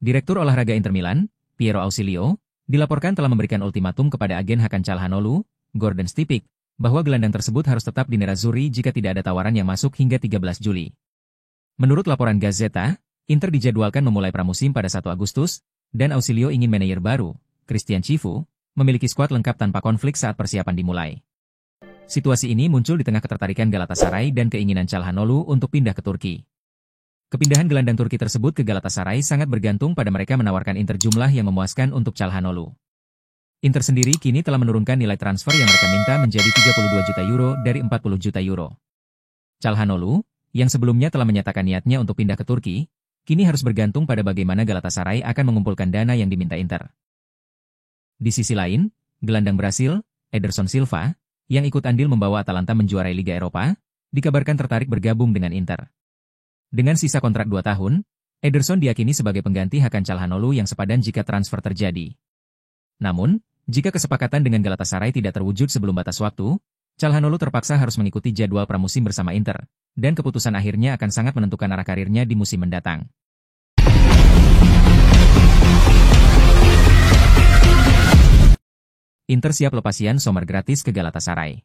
Direktur Olahraga Inter Milan, Piero Ausilio, dilaporkan telah memberikan ultimatum kepada agen Hakan Çalhanoğlu, Gordon Stipic, bahwa gelandang tersebut harus tetap di Nerazzurri jika tidak ada tawaran yang masuk hingga 13 Juli. Menurut laporan Gazzetta, Inter dijadwalkan memulai pramusim pada 1 Agustus, dan Ausilio ingin manajer baru, Christian Chivu, memiliki skuad lengkap tanpa konflik saat persiapan dimulai. Situasi ini muncul di tengah ketertarikan Galatasaray dan keinginan Çalhanoğlu untuk pindah ke Turki. Kepindahan gelandang Turki tersebut ke Galatasaray sangat bergantung pada mereka menawarkan Inter jumlah yang memuaskan untuk Çalhanoğlu. Inter sendiri kini telah menurunkan nilai transfer yang mereka minta menjadi 32 juta euro dari 40 juta euro. Çalhanoğlu, yang sebelumnya telah menyatakan niatnya untuk pindah ke Turki, kini harus bergantung pada bagaimana Galatasaray akan mengumpulkan dana yang diminta Inter. Di sisi lain, gelandang Brasil, Ederson Silva, yang ikut andil membawa Atalanta menjuarai Liga Eropa, dikabarkan tertarik bergabung dengan Inter. Dengan sisa kontrak 2 tahun, Ederson diyakini sebagai pengganti Hakan Çalhanoğlu yang sepadan jika transfer terjadi. Namun, jika kesepakatan dengan Galatasaray tidak terwujud sebelum batas waktu, Çalhanoğlu terpaksa harus mengikuti jadwal pramusim bersama Inter, dan keputusan akhirnya akan sangat menentukan arah karirnya di musim mendatang. Inter siap lepas Yann Sommer gratis ke Galatasaray.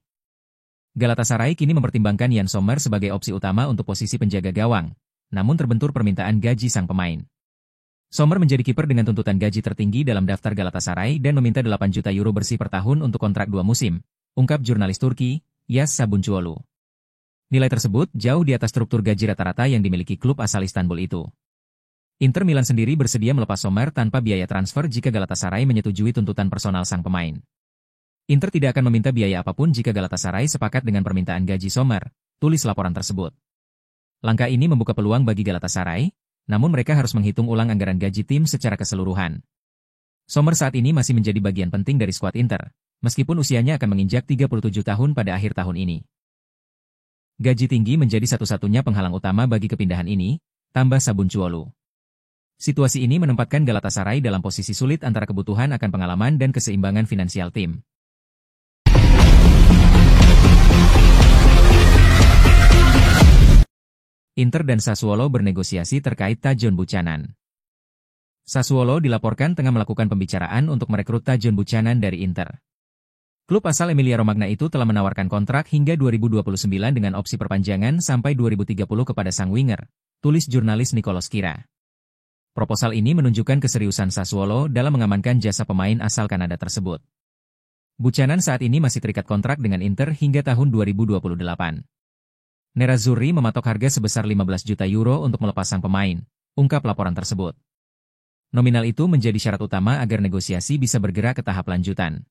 Galatasaray kini mempertimbangkan Yann Sommer sebagai opsi utama untuk posisi penjaga gawang, namun terbentur permintaan gaji sang pemain. Sommer menjadi kiper dengan tuntutan gaji tertinggi dalam daftar Galatasaray dan meminta 8 juta euro bersih per tahun untuk kontrak 2 musim, ungkap jurnalis Turki, Yas Sabuncuoglu. Nilai tersebut jauh di atas struktur gaji rata-rata yang dimiliki klub asal Istanbul itu. Inter Milan sendiri bersedia melepas Sommer tanpa biaya transfer jika Galatasaray menyetujui tuntutan personal sang pemain. Inter tidak akan meminta biaya apapun jika Galatasaray sepakat dengan permintaan gaji Sommer, tulis laporan tersebut. Langkah ini membuka peluang bagi Galatasaray, namun mereka harus menghitung ulang anggaran gaji tim secara keseluruhan. Sommer saat ini masih menjadi bagian penting dari skuad Inter, meskipun usianya akan menginjak 37 tahun pada akhir tahun ini. Gaji tinggi menjadi satu-satunya penghalang utama bagi kepindahan ini, tambah Sabuncuoglu. Situasi ini menempatkan Galatasaray dalam posisi sulit antara kebutuhan akan pengalaman dan keseimbangan finansial tim. Inter dan Sassuolo bernegosiasi terkait Tajon Buchanan. Sassuolo dilaporkan tengah melakukan pembicaraan untuk merekrut Tajon Buchanan dari Inter. Klub asal Emilia-Romagna itu telah menawarkan kontrak hingga 2029 dengan opsi perpanjangan sampai 2030 kepada sang winger, tulis jurnalis Nicolas Kira. Proposal ini menunjukkan keseriusan Sassuolo dalam mengamankan jasa pemain asal Kanada tersebut. Buchanan saat ini masih terikat kontrak dengan Inter hingga tahun 2028. Nerazzurri mematok harga sebesar 15 juta euro untuk melepas sang pemain, ungkap laporan tersebut. Nominal itu menjadi syarat utama agar negosiasi bisa bergerak ke tahap lanjutan.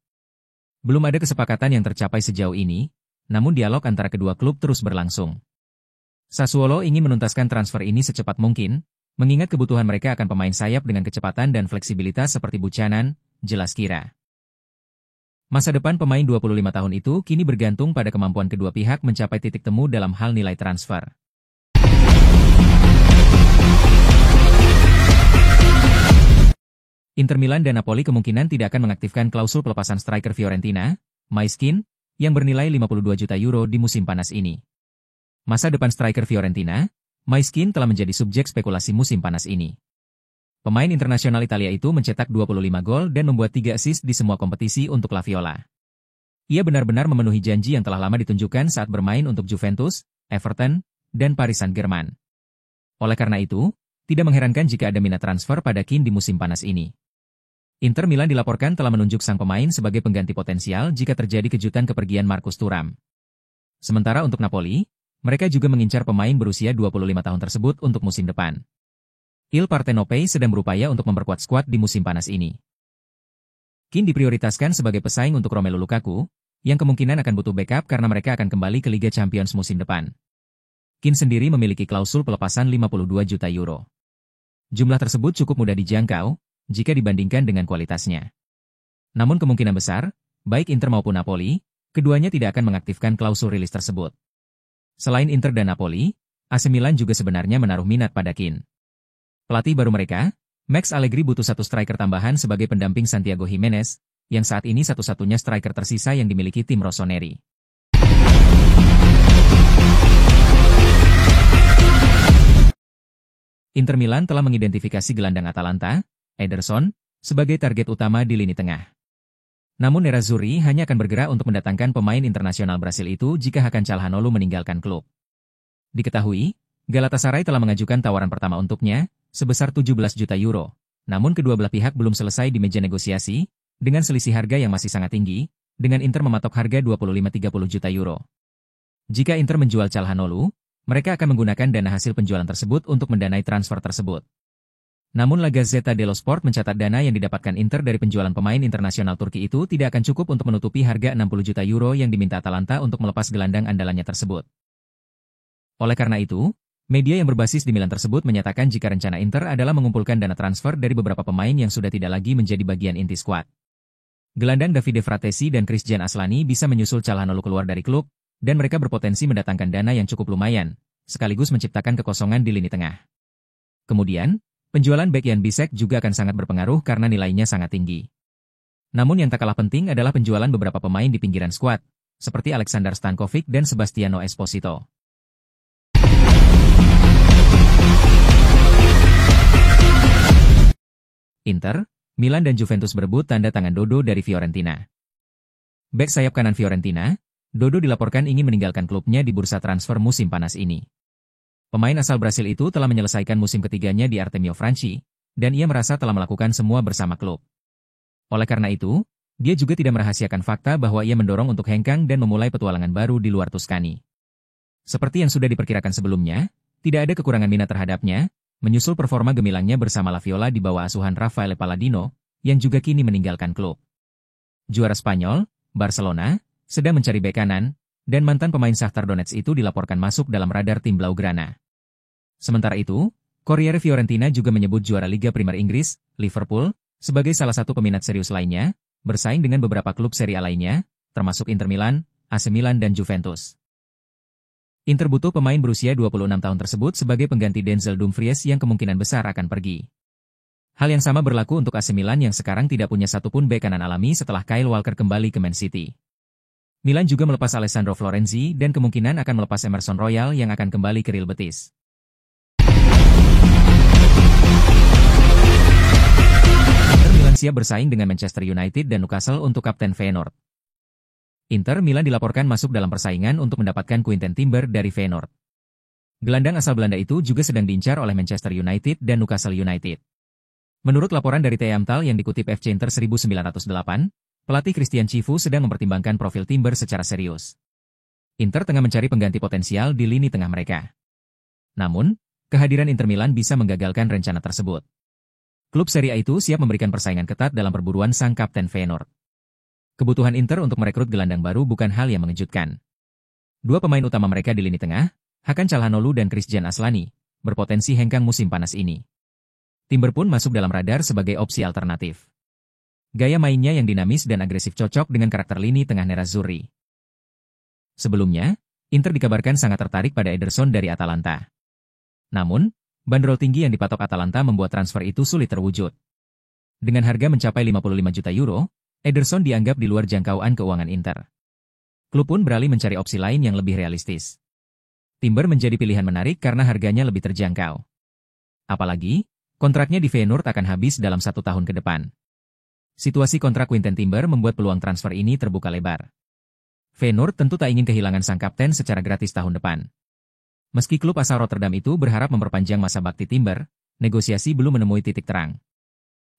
Belum ada kesepakatan yang tercapai sejauh ini, namun dialog antara kedua klub terus berlangsung. Sassuolo ingin menuntaskan transfer ini secepat mungkin, mengingat kebutuhan mereka akan pemain sayap dengan kecepatan dan fleksibilitas seperti Buchanan, jelas Kira. Masa depan pemain 25 tahun itu kini bergantung pada kemampuan kedua pihak mencapai titik temu dalam hal nilai transfer. Inter Milan dan Napoli kemungkinan tidak akan mengaktifkan klausul pelepasan striker Fiorentina, Maiskin, yang bernilai 52 juta euro di musim panas ini. Masa depan striker Fiorentina, Maiskin telah menjadi subjek spekulasi musim panas ini. Pemain internasional Italia itu mencetak 25 gol dan membuat 3 assist di semua kompetisi untuk La Viola. Ia benar-benar memenuhi janji yang telah lama ditunjukkan saat bermain untuk Juventus, Everton, dan Paris Saint-Germain. Oleh karena itu, tidak mengherankan jika ada minat transfer pada Kean di musim panas ini. Inter Milan dilaporkan telah menunjuk sang pemain sebagai pengganti potensial jika terjadi kejutan kepergian Marcus Thuram. Sementara untuk Napoli, mereka juga mengincar pemain berusia 25 tahun tersebut untuk musim depan. Il Partenope sedang berupaya untuk memperkuat skuad di musim panas ini. Kean diprioritaskan sebagai pesaing untuk Romelu Lukaku, yang kemungkinan akan butuh backup karena mereka akan kembali ke Liga Champions musim depan. Kean sendiri memiliki klausul pelepasan 52 juta euro. Jumlah tersebut cukup mudah dijangkau, jika dibandingkan dengan kualitasnya. Namun kemungkinan besar, baik Inter maupun Napoli, keduanya tidak akan mengaktifkan klausul rilis tersebut. Selain Inter dan Napoli, AC Milan juga sebenarnya menaruh minat pada Kean. Pelatih baru mereka, Max Allegri butuh satu striker tambahan sebagai pendamping Santiago Jimenez, yang saat ini satu-satunya striker tersisa yang dimiliki tim rossoneri. Inter Milan telah mengidentifikasi gelandang Atalanta, Ederson, sebagai target utama di lini tengah. Namun Nerazzurri hanya akan bergerak untuk mendatangkan pemain internasional Brasil itu jika Hakan Calhanoglu meninggalkan klub. Diketahui, Galatasaray telah mengajukan tawaran pertama untuknya, sebesar 17 juta euro. Namun kedua belah pihak belum selesai di meja negosiasi, dengan selisih harga yang masih sangat tinggi, dengan Inter mematok harga 25-30 juta euro. Jika Inter menjual Calhanoglu, mereka akan menggunakan dana hasil penjualan tersebut untuk mendanai transfer tersebut. Namun La Gazzetta dello Sport mencatat dana yang didapatkan Inter dari penjualan pemain internasional Turki itu tidak akan cukup untuk menutupi harga 60 juta euro yang diminta Atalanta untuk melepas gelandang andalannya tersebut. Oleh karena itu, media yang berbasis di Milan tersebut menyatakan jika rencana Inter adalah mengumpulkan dana transfer dari beberapa pemain yang sudah tidak lagi menjadi bagian inti skuad. Gelandang Davide Fratesi dan Christian Aslani bisa menyusul Calhanoglu keluar dari klub, dan mereka berpotensi mendatangkan dana yang cukup lumayan, sekaligus menciptakan kekosongan di lini tengah. Kemudian, penjualan bek Jan Bisek juga akan sangat berpengaruh karena nilainya sangat tinggi. Namun yang tak kalah penting adalah penjualan beberapa pemain di pinggiran skuad, seperti Alexander Stankovic dan Sebastiano Esposito. Inter, Milan dan Juventus berebut tanda tangan Dodo dari Fiorentina. Bek sayap kanan Fiorentina, Dodo dilaporkan ingin meninggalkan klubnya di bursa transfer musim panas ini. Pemain asal Brasil itu telah menyelesaikan musim ketiganya di Artemio Franchi, dan ia merasa telah melakukan semua bersama klub. Oleh karena itu, dia juga tidak merahasiakan fakta bahwa ia mendorong untuk hengkang dan memulai petualangan baru di luar Tuscany. Seperti yang sudah diperkirakan sebelumnya, tidak ada kekurangan minat terhadapnya, menyusul performa gemilangnya bersama La Viola di bawah asuhan Raffaele Palladino, yang juga kini meninggalkan klub. Juara Spanyol, Barcelona, sedang mencari bek kanan, dan mantan pemain Shakhtar Donetsk itu dilaporkan masuk dalam radar tim Blaugrana. Sementara itu, Corriere Fiorentina juga menyebut juara Liga Primer Inggris, Liverpool, sebagai salah satu peminat serius lainnya, bersaing dengan beberapa klub Serie A lainnya, termasuk Inter Milan, AC Milan dan Juventus. Inter butuh pemain berusia 26 tahun tersebut sebagai pengganti Denzel Dumfries yang kemungkinan besar akan pergi. Hal yang sama berlaku untuk AC Milan yang sekarang tidak punya satupun bek kanan alami setelah Kyle Walker kembali ke Man City. Milan juga melepas Alessandro Florenzi dan kemungkinan akan melepas Emerson Royal yang akan kembali ke Real Betis. Inter Milan siap bersaing dengan Manchester United dan Newcastle untuk kapten Feyenoord. Inter Milan dilaporkan masuk dalam persaingan untuk mendapatkan Quinten Timber dari Feyenoord. Gelandang asal Belanda itu juga sedang diincar oleh Manchester United dan Newcastle United. Menurut laporan dari TMTAL yang dikutip FC Inter 1908, pelatih Christian Chivu sedang mempertimbangkan profil Timber secara serius. Inter tengah mencari pengganti potensial di lini tengah mereka. Namun, kehadiran Inter Milan bisa menggagalkan rencana tersebut. Klub Serie A itu siap memberikan persaingan ketat dalam perburuan sang kapten Feyenoord. Kebutuhan Inter untuk merekrut gelandang baru bukan hal yang mengejutkan. Dua pemain utama mereka di lini tengah, Hakan Calhanoglu dan Christian Aslani, berpotensi hengkang musim panas ini. Timber pun masuk dalam radar sebagai opsi alternatif. Gaya mainnya yang dinamis dan agresif cocok dengan karakter lini tengah Nerazzurri. Sebelumnya, Inter dikabarkan sangat tertarik pada Ederson dari Atalanta. Namun, bandrol tinggi yang dipatok Atalanta membuat transfer itu sulit terwujud. Dengan harga mencapai 55 juta euro, Ederson dianggap di luar jangkauan keuangan Inter. Klub pun beralih mencari opsi lain yang lebih realistis. Timber menjadi pilihan menarik karena harganya lebih terjangkau. Apalagi, kontraknya di Feyenoord akan habis dalam 1 tahun ke depan. Situasi kontrak Quinten Timber membuat peluang transfer ini terbuka lebar. Feyenoord tentu tak ingin kehilangan sang kapten secara gratis tahun depan. Meski klub asal Rotterdam itu berharap memperpanjang masa bakti Timber, negosiasi belum menemui titik terang.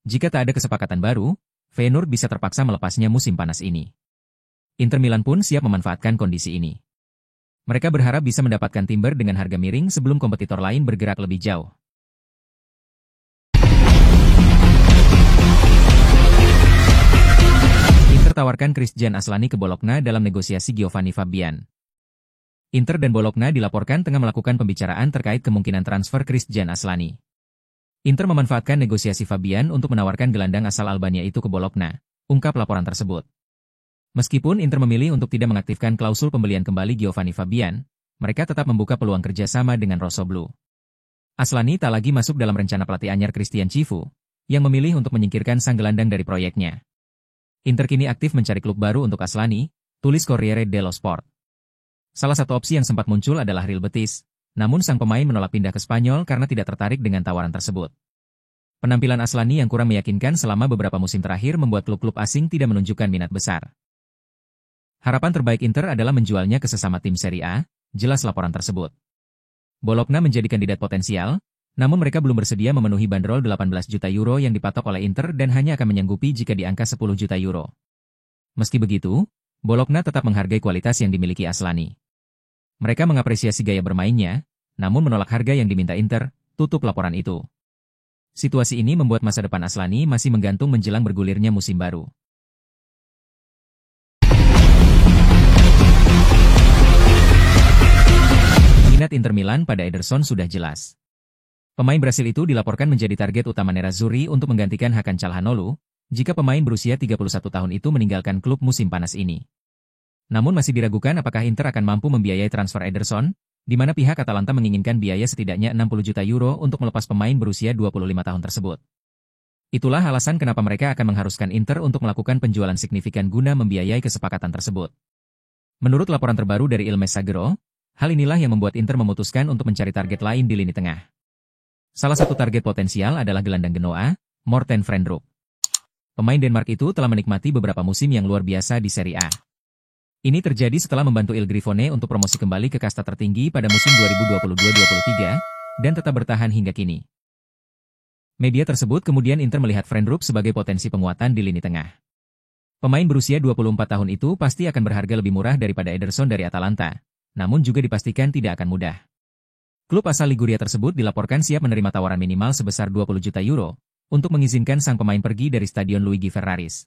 Jika tak ada kesepakatan baru, Feyenoord bisa terpaksa melepasnya musim panas ini. Inter Milan pun siap memanfaatkan kondisi ini. Mereka berharap bisa mendapatkan Timber dengan harga miring sebelum kompetitor lain bergerak lebih jauh. Tawarkan Christian Aslani ke Bologna dalam negosiasi Giovanni Fabian. Inter dan Bologna dilaporkan tengah melakukan pembicaraan terkait kemungkinan transfer Christian Aslani. Inter memanfaatkan negosiasi Fabian untuk menawarkan gelandang asal Albania itu ke Bologna, ungkap laporan tersebut. Meskipun Inter memilih untuk tidak mengaktifkan klausul pembelian kembali Giovanni Fabian, mereka tetap membuka peluang kerjasama dengan Rossoblu. Aslani tak lagi masuk dalam rencana pelatih anyar Christian Chivu, yang memilih untuk menyingkirkan sang gelandang dari proyeknya. Inter kini aktif mencari klub baru untuk Aslani, tulis Corriere dello Sport. Salah satu opsi yang sempat muncul adalah Real Betis, Namun sang pemain menolak pindah ke Spanyol karena tidak tertarik dengan tawaran tersebut. Penampilan Aslani yang kurang meyakinkan selama beberapa musim terakhir membuat klub-klub asing tidak menunjukkan minat besar. Harapan terbaik Inter adalah menjualnya ke sesama tim Serie A, jelas laporan tersebut. Bologna menjadi kandidat potensial, namun mereka belum bersedia memenuhi bandrol 18 juta euro yang dipatok oleh Inter dan hanya akan menyanggupi jika di angka 10 juta euro. Meski begitu, Bologna tetap menghargai kualitas yang dimiliki Aslani. Mereka mengapresiasi gaya bermainnya, namun menolak harga yang diminta Inter, tutup laporan itu. Situasi ini membuat masa depan Aslani masih menggantung menjelang bergulirnya musim baru. Minat Inter Milan pada Ederson sudah jelas. Pemain Brasil itu dilaporkan menjadi target utama Nerazzurri untuk menggantikan Hakan Calhanoglu, jika pemain berusia 31 tahun itu meninggalkan klub musim panas ini. Namun masih diragukan apakah Inter akan mampu membiayai transfer Ederson, di mana pihak Atalanta menginginkan biaya setidaknya 60 juta euro untuk melepas pemain berusia 25 tahun tersebut. Itulah alasan kenapa mereka akan mengharuskan Inter untuk melakukan penjualan signifikan guna membiayai kesepakatan tersebut. Menurut laporan terbaru dari Il Messaggero, hal inilah yang membuat Inter memutuskan untuk mencari target lain di lini tengah. Salah satu target potensial adalah gelandang Genoa, Morten Frijndrup. Pemain Denmark itu telah menikmati beberapa musim yang luar biasa di Serie A. Ini terjadi setelah membantu Il Grifone untuk promosi kembali ke kasta tertinggi pada musim 2022-23, dan tetap bertahan hingga kini. Media tersebut kemudian Inter melihat Frijndrup sebagai potensi penguatan di lini tengah. Pemain berusia 24 tahun itu pasti akan berharga lebih murah daripada Ederson dari Atalanta, namun juga dipastikan tidak akan mudah. Klub asal Liguria tersebut dilaporkan siap menerima tawaran minimal sebesar 20 juta euro, untuk mengizinkan sang pemain pergi dari Stadion Luigi Ferraris.